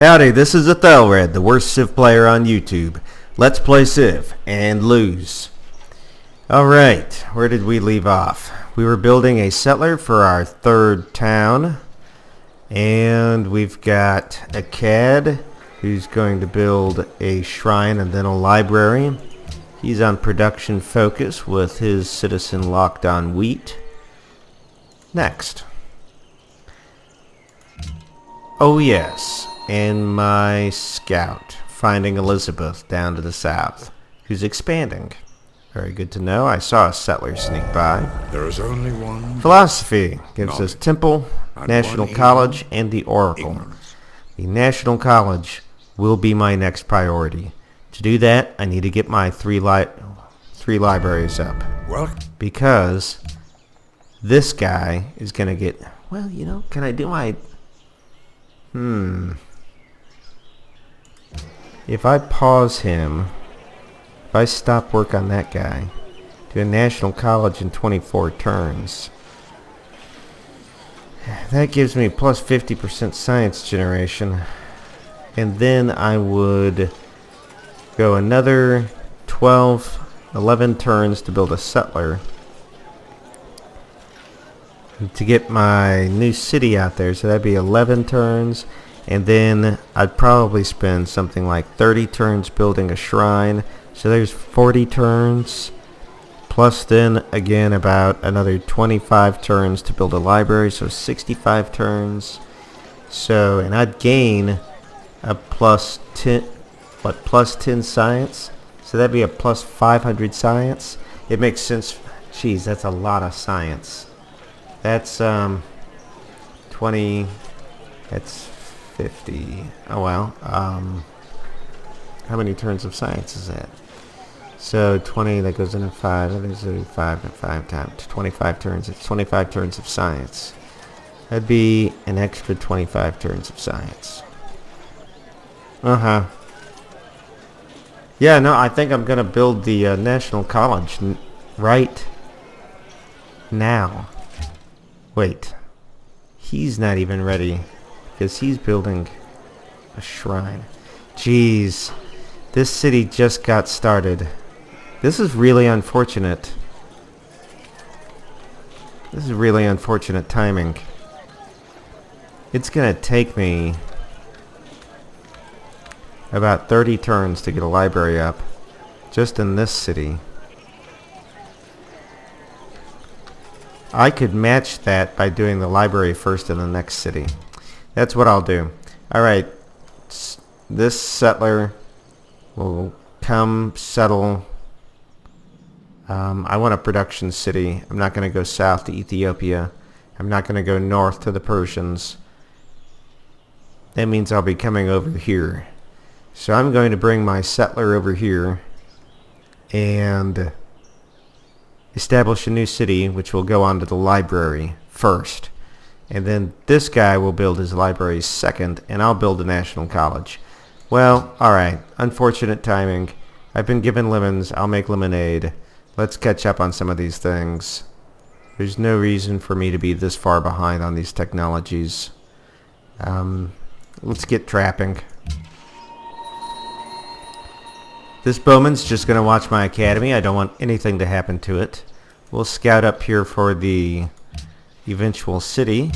Howdy, this is Ethelred, the worst Civ player on YouTube. Let's play Civ and lose. Alright, where did we leave off? We were building a settler for our third town. And we've got a CAD who's going to build a shrine and then a library. He's on production focus with his citizen locked on wheat. Next. Oh yes. And my scout, finding Elizabeth down to the south, who's expanding. Very good to know. I saw a settler sneak by. There is only one. Philosophy gives us Temple, National College, and the Oracle. Ignorance. The National College will be my next priority. To do that, I need to get my three libraries up. Well, Because this guy is going to get... Well, you know, can I do my... If I pause him, if I stop work on that guy, do a national college in 24 turns, that gives me plus 50% science generation. And then I would go another 11 turns to build a settler to get my new city out there. So that'd be 11 turns. And then I'd probably spend something like 30 turns building a shrine. So there's 40 turns. Plus then again about another 25 turns to build a library. So 65 turns. So, and I'd gain a plus 10 science. So that'd be a plus 500 science. It makes sense. Geez, that's a lot of science. That's 20. That's 50. Oh well. How many turns of science is that? So 20, that goes into 5. That is 5 and 5 times 25 turns. It's 25 turns of science. That'd be an extra 25 turns of science. Yeah, no, I think I'm gonna build the National College right now. Wait. He's not even ready. Because he's building a shrine. Jeez. This city just got started. This is really unfortunate. This is really unfortunate timing. It's gonna take me about 30 turns to get a library up. Just in this city. I could match that by doing the library first in the next city. That's what I'll do. Alright, this settler will come settle. I want a production city. I'm not going to go south to Ethiopia. I'm not going to go north to the Persians. That means I'll be coming over here. So I'm going to bring my settler over here and establish a new city, which will go on to the library first. And then this guy will build his library second, and I'll build a national college. Well, alright. Unfortunate timing. I've been given lemons. I'll make lemonade. Let's catch up on some of these things. There's no reason for me to be this far behind on these technologies. Let's get trapping. This bowman's just going to watch my academy. I don't want anything to happen to it. We'll scout up here for the eventual city.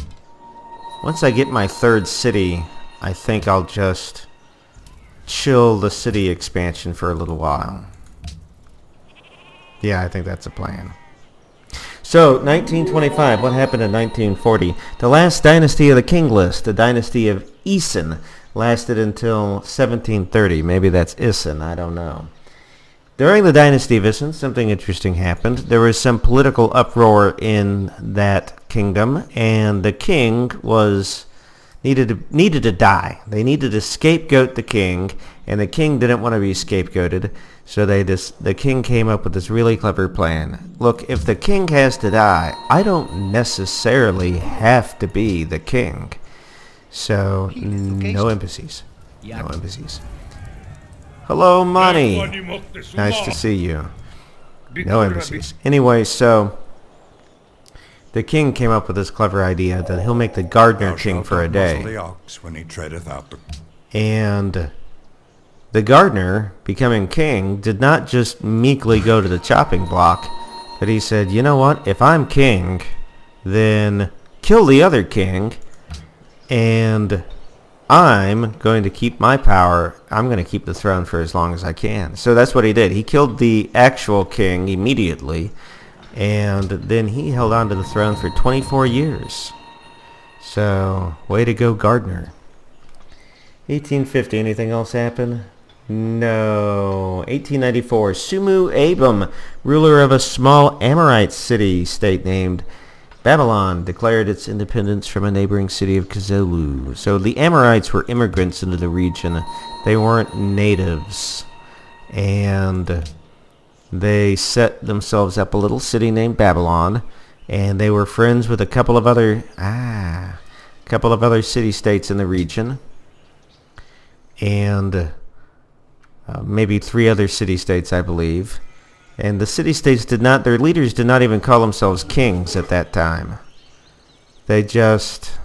Once I get my third city, I think I'll just chill the city expansion for a little while. Yeah, I think that's a plan. So, 1925, what happened in 1940? The last dynasty of the king list, the dynasty of Isin, lasted until 1730. Maybe that's Isin, I don't know. During the dynasty of Isin, something interesting happened. There was some political uproar in that kingdom, and the king needed to die. They needed to scapegoat the king, and the king didn't want to be scapegoated, so the king came up with this really clever plan. Look, if the king has to die, I don't necessarily have to be the king. So, no embassies. No embassies. Hello, Monty. Nice to see you. No embassies. Anyway, so the king came up with this clever idea that he'll make the gardener king for a day. The ox when he treadeth out the... And the gardener, becoming king, did not just meekly go to the chopping block, but he said, you know what, if I'm king, then kill the other king, and I'm going to keep my power. I'm going to keep the throne for as long as I can. So that's what he did. He killed the actual king immediately, and then he held on to the throne for 24 years. So, way to go, Gardner. 1850, anything else happen? No. 1894, Sumu Abum, ruler of a small Amorite city-state named Babylon, declared its independence from a neighboring city of Kazulu. So the Amorites were immigrants into the region. They weren't natives. And they set themselves up a little city named Babylon, and they were friends with a couple of other city-states in the region, and maybe 3 other city-states, I believe. And the city-states their leaders did not even call themselves kings at that time. They just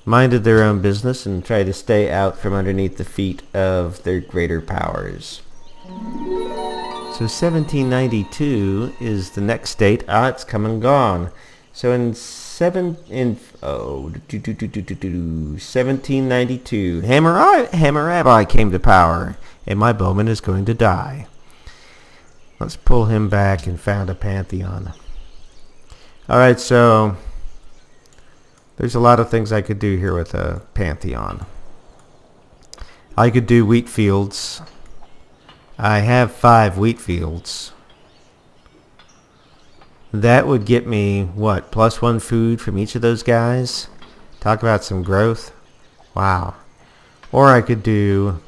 minded their own business and tried to stay out from underneath the feet of their greater powers. So 1792 is the next date. It's come and gone. So in 1792, Hammurabi came to power, and my bowman is going to die. Let's pull him back and found a pantheon. Alright, so there's a lot of things I could do here with a pantheon. I could do wheat fields. I have 5 wheat fields. That would get me, what, +1 food from each of those guys? Talk about some growth. Wow. Or I could do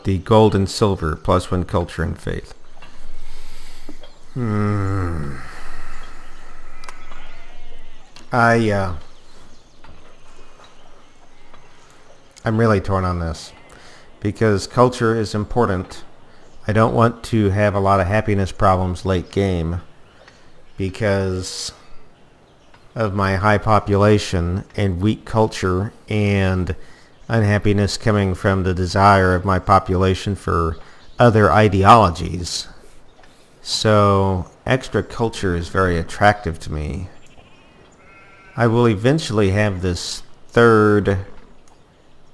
the gold and silver, +1 culture and faith. I'm really torn on this, because culture is important. I don't want to have a lot of happiness problems late game because of my high population and weak culture, and unhappiness coming from the desire of my population for other ideologies. So extra culture is very attractive to me. I will eventually have this 3rd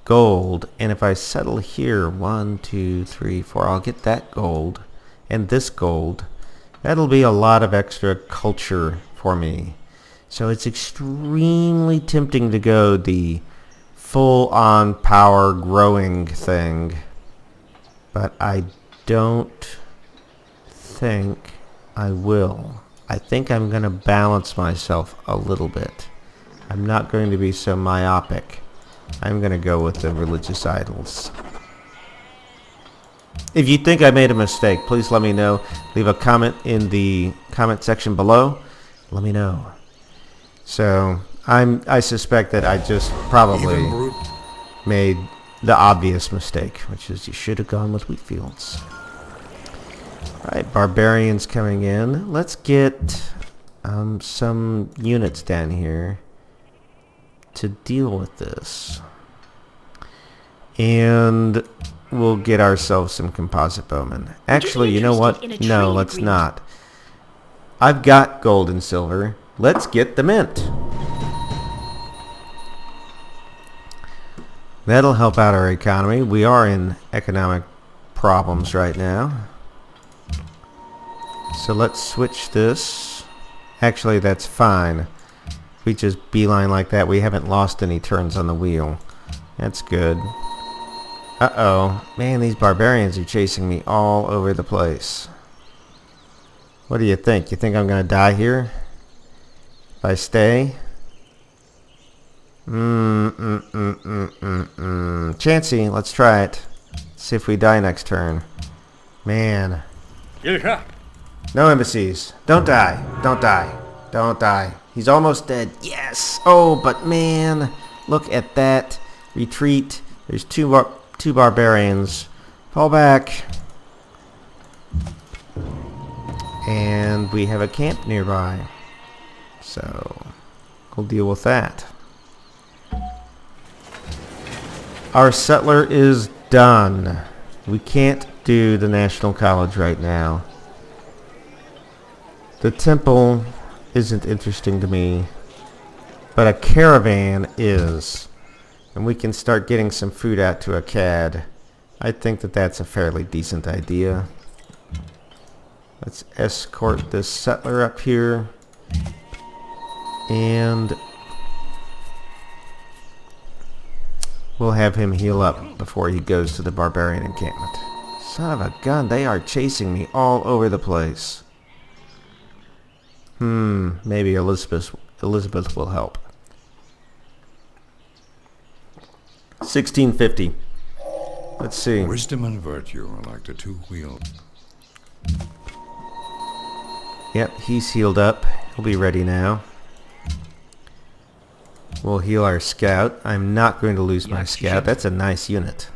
gold, and if I settle here, 1, 2, 3, 4, I'll get that gold and this gold. That'll be a lot of extra culture for me. So it's extremely tempting to go the full-on power growing thing, but I don't think I will. I think I'm going to balance myself a little bit. I'm not going to be so myopic. I'm going to go with the religious idols. If you think I made a mistake, please let me know. Leave a comment in the comment section below. Let me know. So I suspect that I just probably made the obvious mistake, which is you should have gone with wheat fields. Alright, barbarians coming in. Let's get some units down here to deal with this. And we'll get ourselves some composite bowmen. Actually, you know what? No, let's not. I've got gold and silver. Let's get the mint. That'll help out our economy. We are in economic problems right now. So let's switch this. Actually, that's fine. If we just beeline like that, we haven't lost any turns on the wheel. That's good. Uh-oh. Man, these barbarians are chasing me all over the place. What do you think? You think I'm going to die here? If I stay? Chancy, let's try it. See if we die next turn. Man. No embassies. Don't die. Don't die. Don't die. He's almost dead. Yes! Oh, but man. Look at that. Retreat. There's two barbarians. Fall back. And we have a camp nearby. So, we'll deal with that. Our settler is done. We can't do the National College right now. The temple isn't interesting to me, but a caravan is. And we can start getting some food out to Akkad. I think that that's a fairly decent idea. Let's escort this settler up here. And we'll have him heal up before he goes to the barbarian encampment. Son of a gun, they are chasing me all over the place. Maybe Elizabeth will help. 1650. Let's see. Wisdom and virtue are like the two wheels. Yep, he's healed up. He'll be ready now. We'll heal our scout. I'm not going to lose my scout. That's a nice unit.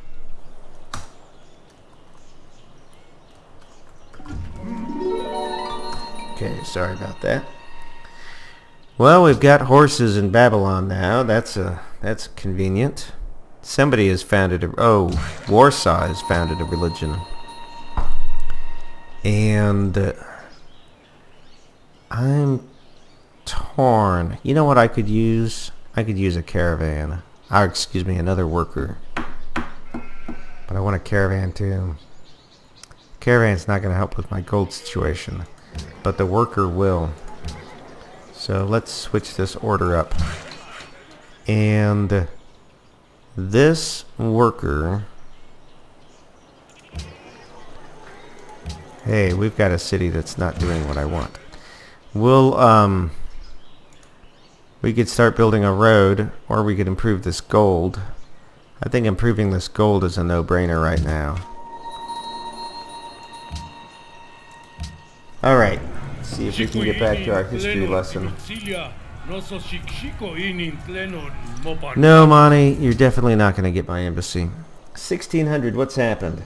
Okay, sorry about that. Well, we've got horses in Babylon now. That's convenient. Somebody has founded Warsaw has founded a religion. And I'm torn. You know what I could use? I could use a caravan. Excuse me, another worker. But I want a caravan too. Caravan's not going to help with my gold situation, but the worker will. So let's switch this order up. And this worker... Hey, we've got a city that's not doing what I want. We could start building a road, or we could improve this gold. I think improving this gold is a no-brainer right now. Alright, let's see if we can get back to our history lesson. No, Monty, you're definitely not going to get my embassy. 1600, what's happened?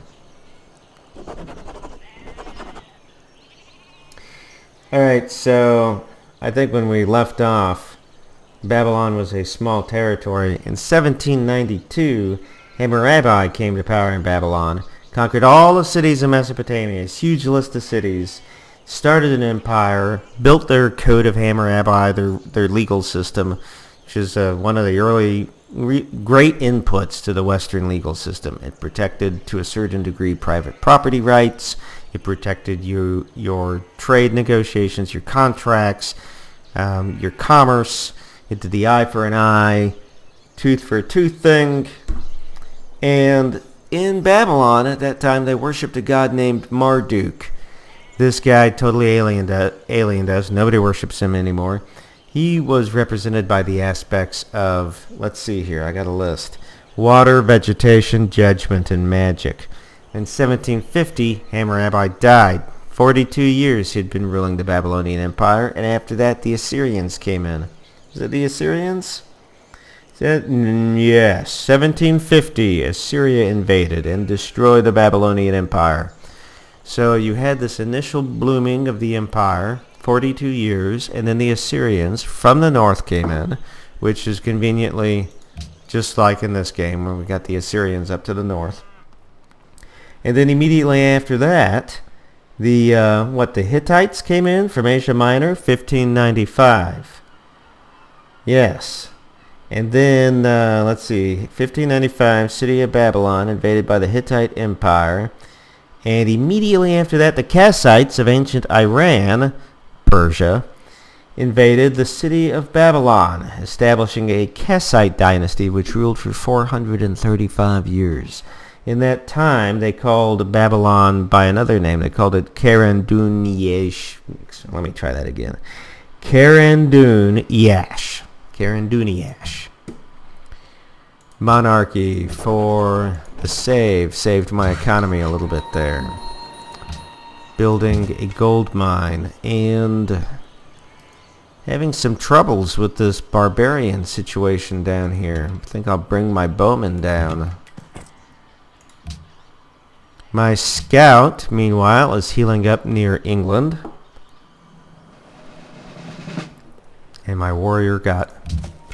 Alright, so I think when we left off, Babylon was a small territory. In 1792, Hammurabi came to power in Babylon, conquered all the cities of Mesopotamia, a huge list of cities, started an empire, built their code of Hammurabi, their legal system, which is one of the early great inputs to the Western legal system. It protected, to a certain degree, private property rights. It protected your trade negotiations, your contracts, your commerce. It did the eye for an eye, tooth for a tooth thing. And in Babylon at that time, they worshipped a god named Marduk. This guy totally aliened us. Nobody worships him anymore. He was represented by the aspects of, let's see here, I got a list. Water, vegetation, judgment, and magic. In 1750, Hammurabi died. 42 years he'd been ruling the Babylonian Empire, and after that the Assyrians came in. Is it the Assyrians? Yes, 1750, Assyria invaded and destroyed the Babylonian Empire. So you had this initial blooming of the empire, 42 years, and then the Assyrians from the north came in, which is conveniently just like in this game where we got the Assyrians up to the north. And then immediately after that, the Hittites came in from Asia Minor, 1595. Yes. And then, let's see, 1595, city of Babylon invaded by the Hittite Empire. And immediately after that, the Kassites of ancient Iran, Persia, invaded the city of Babylon, establishing a Kassite dynasty which ruled for 435 years. In that time, they called Babylon by another name. They called it Karandun-Yash. Let me try that again. Karandun-Yash. Karandun-Yash. Monarchy for the saved my economy a little bit there. Building a gold mine and having some troubles with this barbarian situation down here. I think I'll bring my bowman down. My scout, meanwhile, is healing up near England. And my warrior got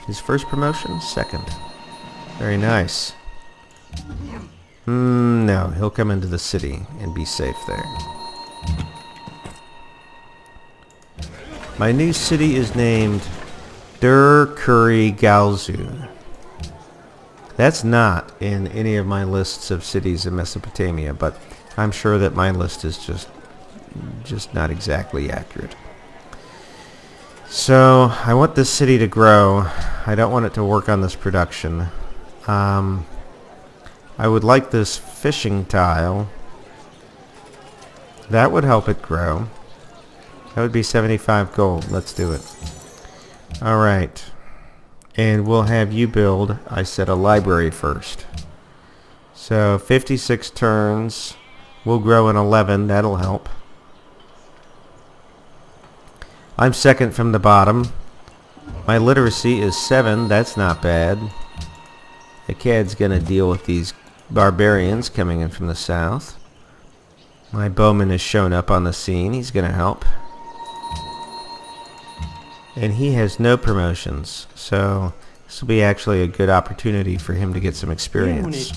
his first promotion, second. Very nice. No, he'll come into the city and be safe there. My new city is named Dur-Kuri-Galzu. That's not in any of my lists of cities in Mesopotamia, but I'm sure that my list is just not exactly accurate. So, I want this city to grow. I don't want it to work on this production. I would like this fishing tile. That would help it grow. That would be 75 gold. Let's do it. Alright. And we'll have you build, I said, a library first. So 56 turns. We'll grow in 11. That'll help. I'm second from the bottom. My literacy is 7. That's not bad. Akkad's going to deal with these barbarians coming in from the south. My bowman has shown up on the scene. He's going to help. And he has no promotions, so this will be actually a good opportunity for him to get some experience.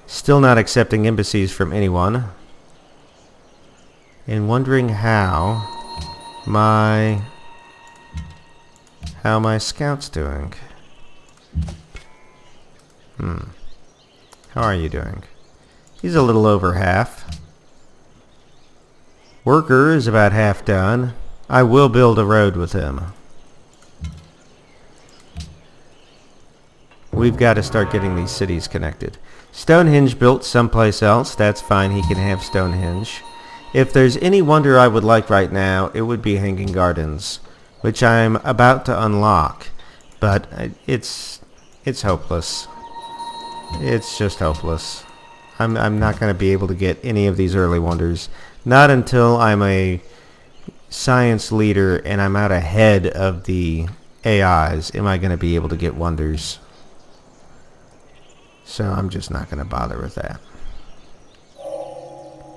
Still not accepting embassies from anyone. And wondering how my scout's doing. How are you doing? He's a little over half. Worker is about half done. I will build a road with him. We've got to start getting these cities connected. Stonehenge built someplace else. That's fine. He can have Stonehenge. If there's any wonder I would like right now, it would be Hanging Gardens, which I'm about to unlock. But it's hopeless. It's just hopeless. I'm not going to be able to get any of these early wonders. Not until I'm a science leader and I'm out ahead of the AIs am I going to be able to get wonders. So I'm just not going to bother with that.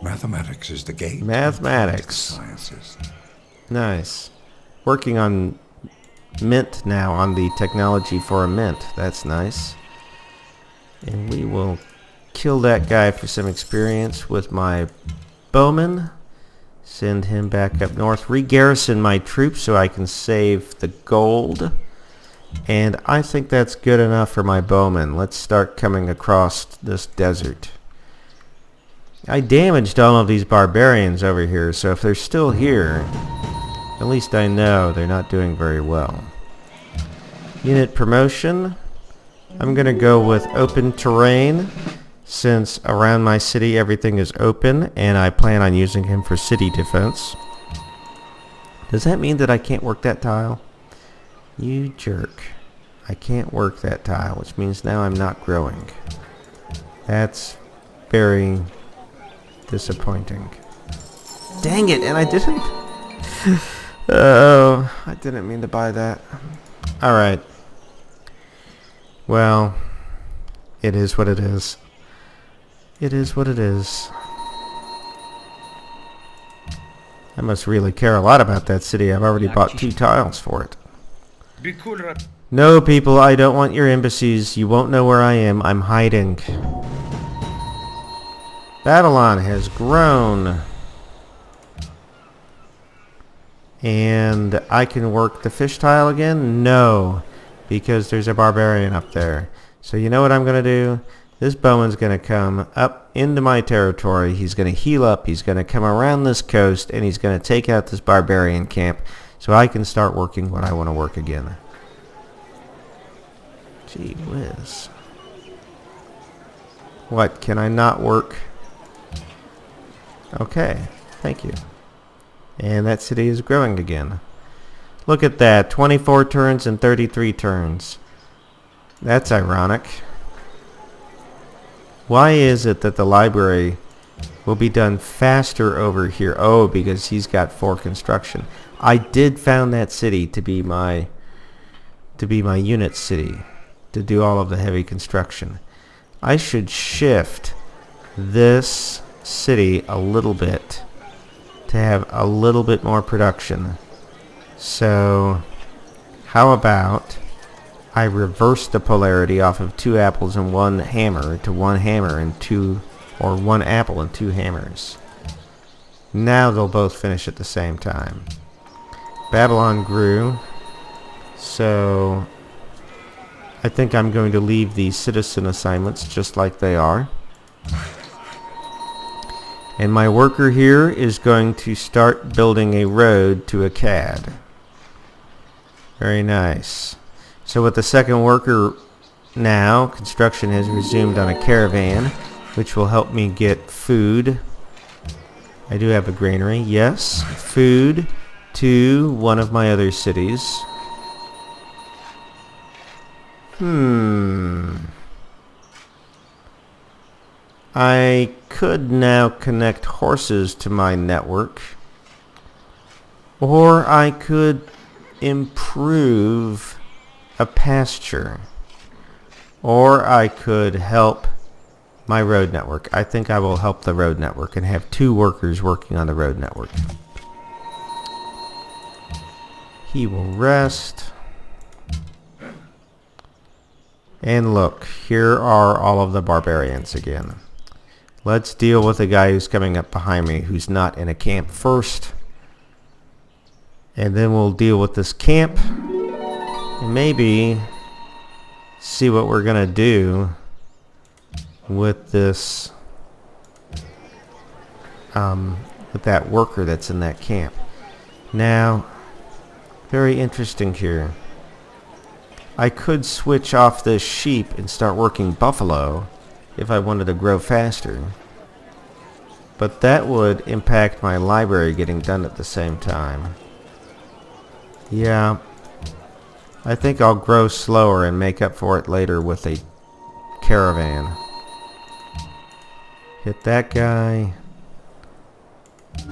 Mathematics is the gate. Mathematics. Sciences. Nice. Working on mint now, on the technology for a mint. That's nice. And we will kill that guy for some experience with my bowman. Send him back up north. Re-garrison my troops so I can save the gold. And I think that's good enough for my bowman. Let's start coming across this desert. I damaged all of these barbarians over here, so if they're still here, at least I know they're not doing very well. Unit promotion. I'm going to go with open terrain, since around my city everything is open, and I plan on using him for city defense. Does that mean that I can't work that tile? You jerk. I can't work that tile, which means now I'm not growing. That's very disappointing. Dang it, and I didn't... Oh, I didn't mean to buy that. Alright. Well, it is what it is. It is what it is. I must really care a lot about that city. I've already bought 2 tiles for it. No, people, I don't want your embassies. You won't know where I am. I'm hiding. Babylon has grown. And I can work the fish tile again? No, because there's a barbarian up there. So you know what I'm going to do? This bowman's going to come up into my territory. He's going to heal up. He's going to come around this coast, and he's going to take out this barbarian camp so I can start working what I want to work again. Gee whiz. What, can I not work? Okay, thank you. And that city is growing again. Look at that, 24 turns and 33 turns. That's ironic. Why is it that the library will be done faster over here? Oh, because he's got 4 construction. I did found that city to be my unit city, to do all of the heavy construction. I should shift this city a little bit to have a little bit more production. So how about I reversed the polarity off of 2 apples and 1 hammer to 1 hammer and 2, or 1 apple and 2 hammers. Now they'll both finish at the same time. Babylon grew, so I think I'm going to leave these citizen assignments just like they are. And my worker here is going to start building a road to Akkad. Very nice. So with the second worker now, construction has resumed on a caravan, which will help me get food. I do have a granary, yes. Food to one of my other cities. I could now connect horses to my network. Or I could improve a pasture. Or I could help my road network. I think I will help the road network and have 2 workers working on the road network. He will rest. And look, here are all of the barbarians again. Let's deal with the guy who's coming up behind me who's not in a camp first. And then we'll deal with this camp. And maybe see what we're going to do with this, with that worker that's in that camp. Now, very interesting here. I could switch off this sheep and start working buffalo if I wanted to grow faster. But that would impact my library getting done at the same time. Yeah, I think I'll grow slower and make up for it later with a caravan. Hit that guy.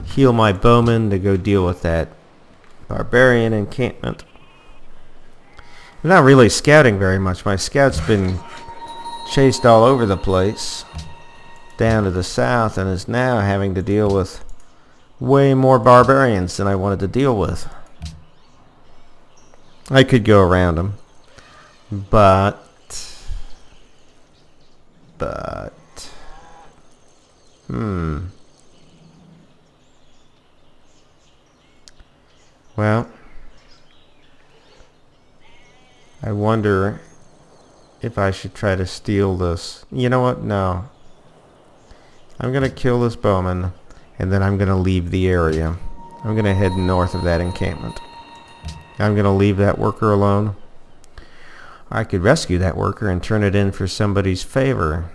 Heal my bowman to go deal with that barbarian encampment. I'm not really scouting very much. My scout's been chased all over the place down to the south and is now having to deal with way more barbarians than I wanted to deal with. I could go around them, but well, I wonder if I should try to steal this. You know what? No. I'm going to kill this bowman, and then I'm going to leave the area. I'm going to head north of that encampment. I'm going to leave that worker alone. I could rescue that worker and turn it in for somebody's favor.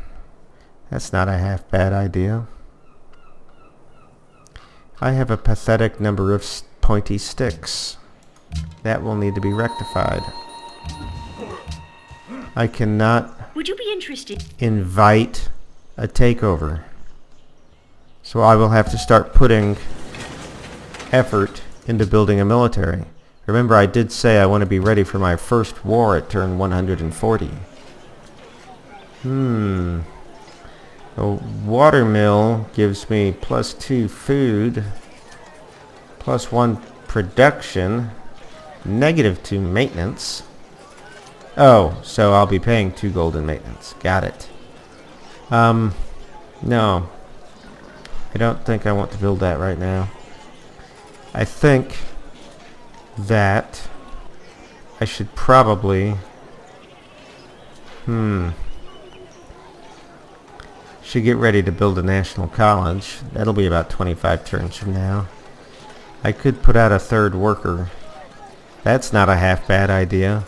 That's not a half bad idea. I have a pathetic number of pointy sticks. That will need to be rectified. I cannot Would you be interested? invite a takeover. So I will have to start putting effort into building a military. Remember, I did say I want to be ready for my first war at turn 140. A watermill gives me +2 food, +1 production, -2 maintenance. Oh, so I'll be paying 2 gold in maintenance. Got it. No. I don't think I want to build that right now. I think that I should probably should get ready to build a national college. That'll be about 25 turns from now. I could put out a 3rd worker. That's not a half bad idea.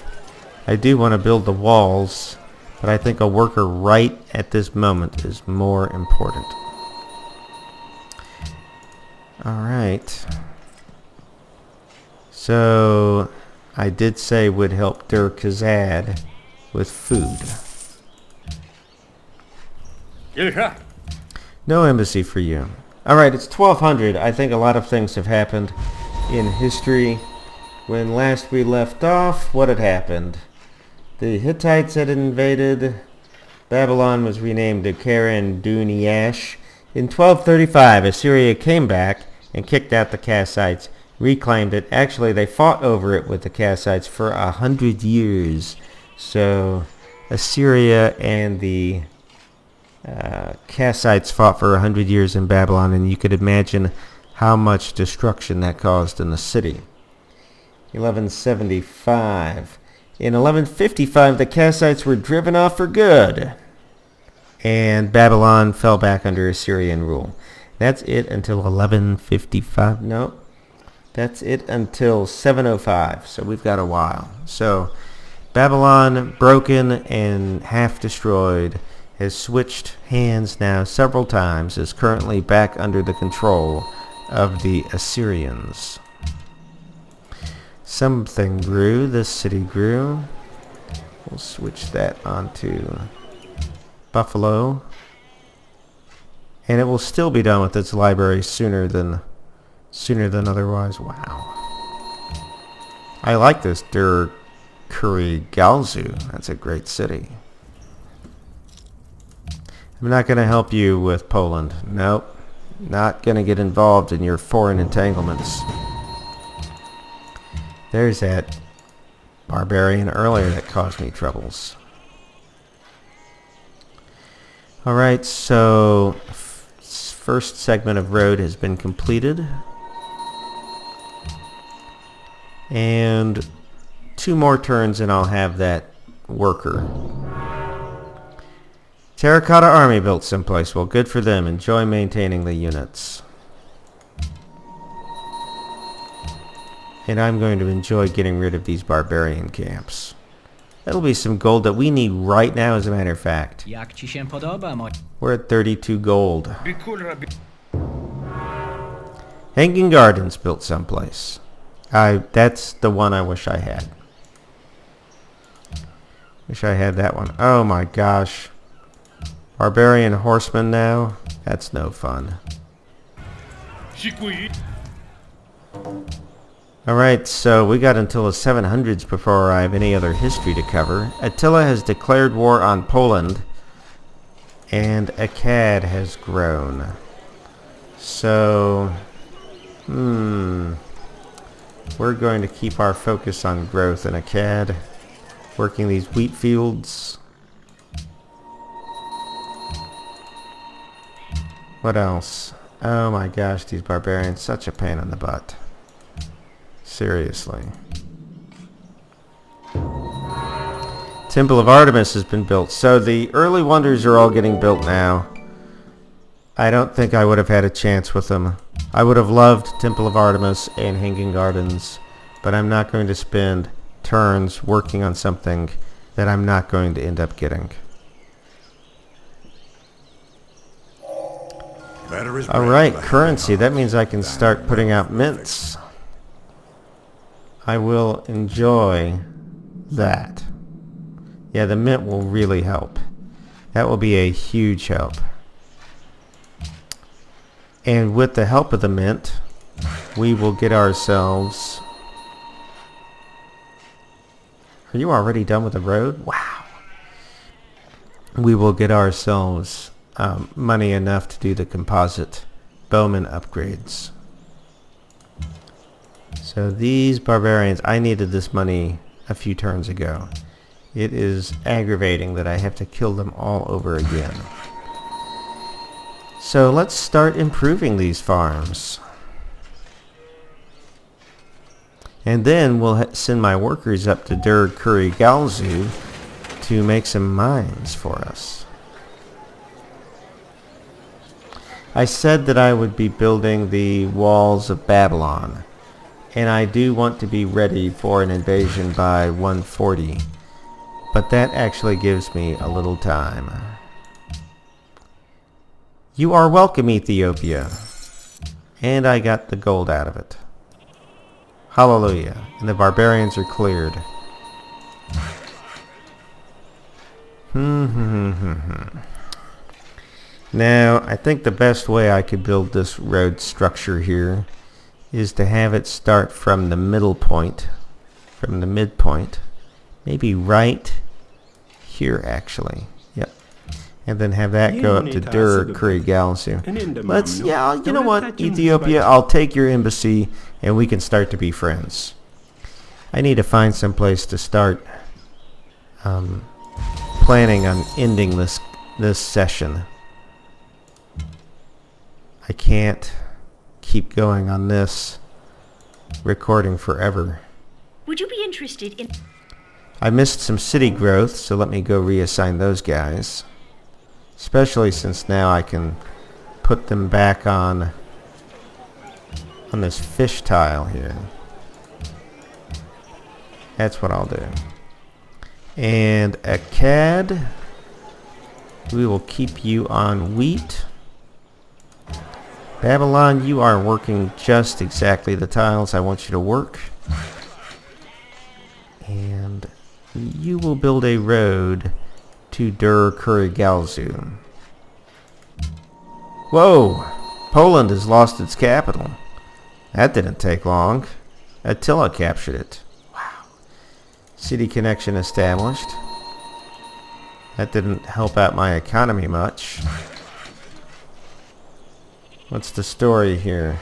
I do want to build the walls, but I think a worker right at this moment is more important. Alright. So, I did say would help Dur Khazad with food. No embassy for you. Alright, it's 1200. I think a lot of things have happened in history. When last we left off, what had happened? The Hittites had invaded. Babylon was renamed to Karen-Duniash. In 1235, Assyria came back and kicked out the Kassites, reclaimed it. Actually, they fought over it with the Kassites for 100 years. So Assyria and the Kassites fought for 100 years in Babylon, and you could imagine how much destruction that caused in the city. 1175. In 1155, the Kassites were driven off for good, and Babylon fell back under Assyrian rule. That's it until 1155. No, that's it until 705. So we've got a while. So Babylon, broken and half destroyed, has switched hands now several times, is currently back under the control of the Assyrians. Something grew. This city grew. We'll switch that onto Buffalo. And it will still be done with its library sooner than otherwise. Wow. I like this Der Kuri Galzu. That's a great city. I'm not going to help you with Poland. Nope. Not going to get involved in your foreign entanglements. There's that barbarian earlier that caused me troubles. Alright, so first segment of road has been completed. And 2 more turns and I'll have that worker. Terracotta Army built someplace. Well, good for them. Enjoy maintaining the units. And I'm going to enjoy getting rid of these barbarian camps. That'll be some gold that we need right now, as a matter of fact. We're at 32 gold. Hanging Gardens built someplace. That's the one I wish I had. Wish I had that one. Oh my gosh. Barbarian horsemen now? That's no fun. Alright, so we got until the 700s before I have any other history to cover. Attila has declared war on Poland, and Akkad has grown. So, we're going to keep our focus on growth in Akkad, working these wheat fields. What else? Oh my gosh, these barbarians, such a pain in the butt. Seriously. Temple of Artemis has been built. So the early wonders are all getting built now. I don't think I would have had a chance with them. I would have loved Temple of Artemis and Hanging Gardens, but I'm not going to spend turns working on something that I'm not going to end up getting. Alright, currency. That means I can start putting out mints. I will enjoy that. Yeah, the mint will really help. That will be a huge help. And with the help of the mint, we will get ourselves... Are you already done with the road? Wow. We will get ourselves money enough to do the composite bowman upgrades. So these barbarians, I needed this money a few turns ago. It is aggravating that I have to kill them all over again. So let's start improving these farms. And then we'll send my workers up to Der Kuri Galzu to make some mines for us. I said that I would be building the walls of Babylon. And I do want to be ready for an invasion by 140. But that actually gives me a little time. You are welcome, Ethiopia. And I got the gold out of it. Hallelujah. And the barbarians are cleared. Now, I think the best way I could build this road structure here is to have it start from the middle point, from the midpoint, maybe right here actually. Yep. And then have that go up to Der Kuri Galzu. Let's, yeah, you know what, Ethiopia, I'll take your embassy and we can start to be friends. I need to find some place to start planning on ending this session. I can't keep going on this recording forever. Would you be interested in... I missed some city growth, so let me go reassign those guys. Especially since now I can put them back on this fish tile here. That's what I'll do. And a CAD, we will keep you on wheat. Babylon, you are working just exactly the tiles I want you to work. And you will build a road to Dur Kurigalzu. Whoa! Poland has lost its capital. That didn't take long. Attila captured it. Wow. City connection established. That didn't help out my economy much. What's the story here?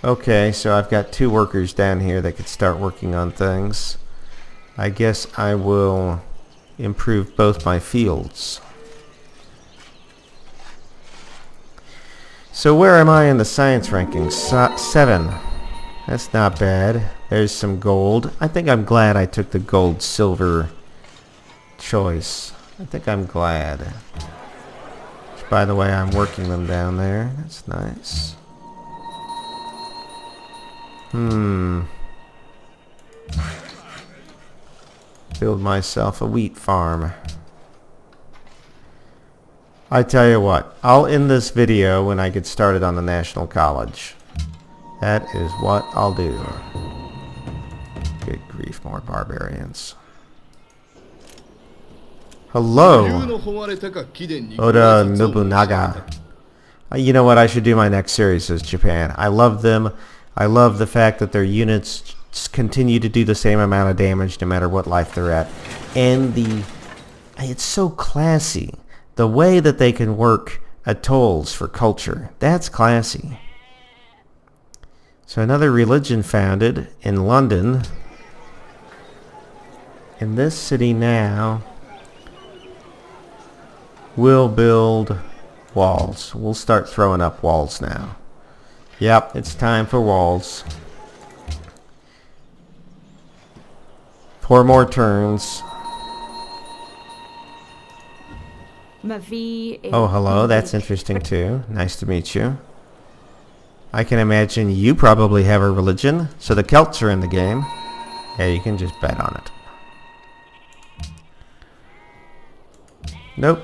Okay, so I've got 2 workers down here that could start working on things. I guess I will improve both my fields. So where am I in the science rankings? 7. That's not bad. There's some gold. I think I'm glad I took the gold silver choice. I think I'm glad. Which, by the way, I'm working them down there. That's nice. Build myself a wheat farm. I tell you what, I'll end this video when I get started on the National College. That is what I'll do. Good grief, more barbarians. Hello, Oda Nobunaga. You know what, I should do my next series as Japan. I love them. I love the fact that their units continue to do the same amount of damage no matter what life they're at. And it's so classy. The way that they can work atolls for culture. That's classy. So another religion founded in London. In this city now, we'll build walls. We'll start throwing up walls now. Yep, it's time for walls. 4 more turns. Oh, hello. That's interesting too. Nice to meet you. I can imagine you probably have a religion, so the Celts are in the game. Yeah, you can just bet on it. Nope.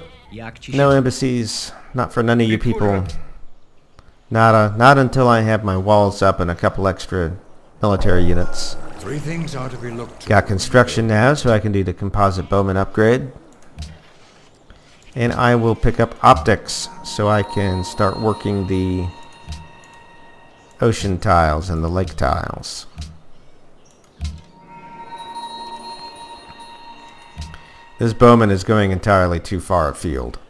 No embassies. Not for none of you people. Not until I have my walls up and a couple extra military units. 3 things are to be looked. Got construction now, so I can do the composite bowman upgrade. And I will pick up optics, so I can start working the ocean tiles and the lake tiles. This bowman is going entirely too far afield.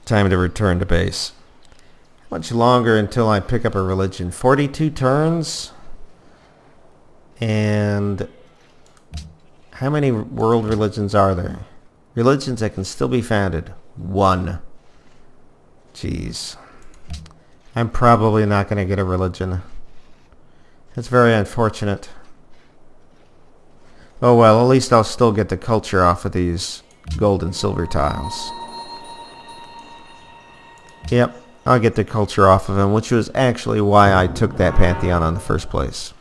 Time to return to base. How much longer until I pick up a religion? 42 turns? And how many world religions are there? Religions that can still be founded. 1. Jeez. I'm probably not going to get a religion. That's very unfortunate. Oh well, at least I'll still get the culture off of these gold and silver tiles. Yep, I'll get the culture off of them, which was actually why I took that pantheon in the first place.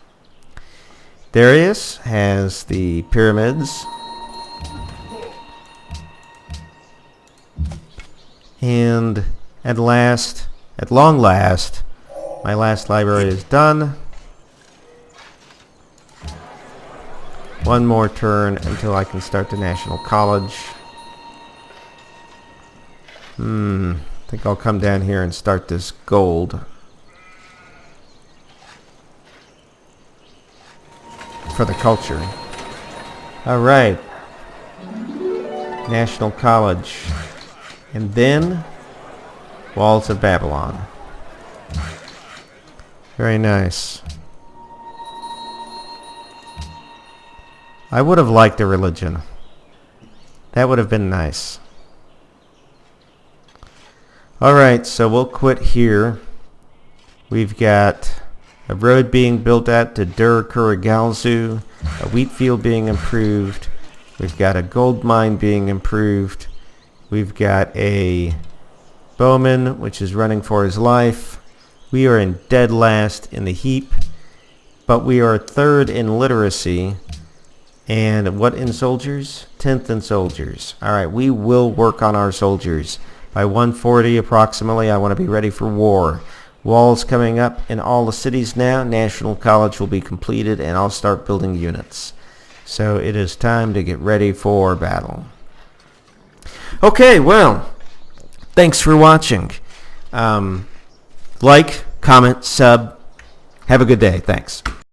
Darius has the pyramids. And at long last, my last library is done. 1 more turn until I can start the National College. I think I'll come down here and start this gold. For the culture. Alright. National College. And then, Walls of Babylon. Very nice. I would have liked a religion. That would have been nice. Alright, so we'll quit here. We've got a road being built out to Dur Kurigalzu, a wheat field being improved. We've got a gold mine being improved. We've got a bowman, which is running for his life. We are in dead last in the heap, but we are third in literacy. And what in soldiers? 10th in soldiers. Alright, we will work on our soldiers. By 140 approximately, I want to be ready for war. Walls coming up in all the cities now. National College will be completed, and I'll start building units. So it is time to get ready for battle. Okay, well, thanks for watching. Like, comment, sub. Have a good day. Thanks.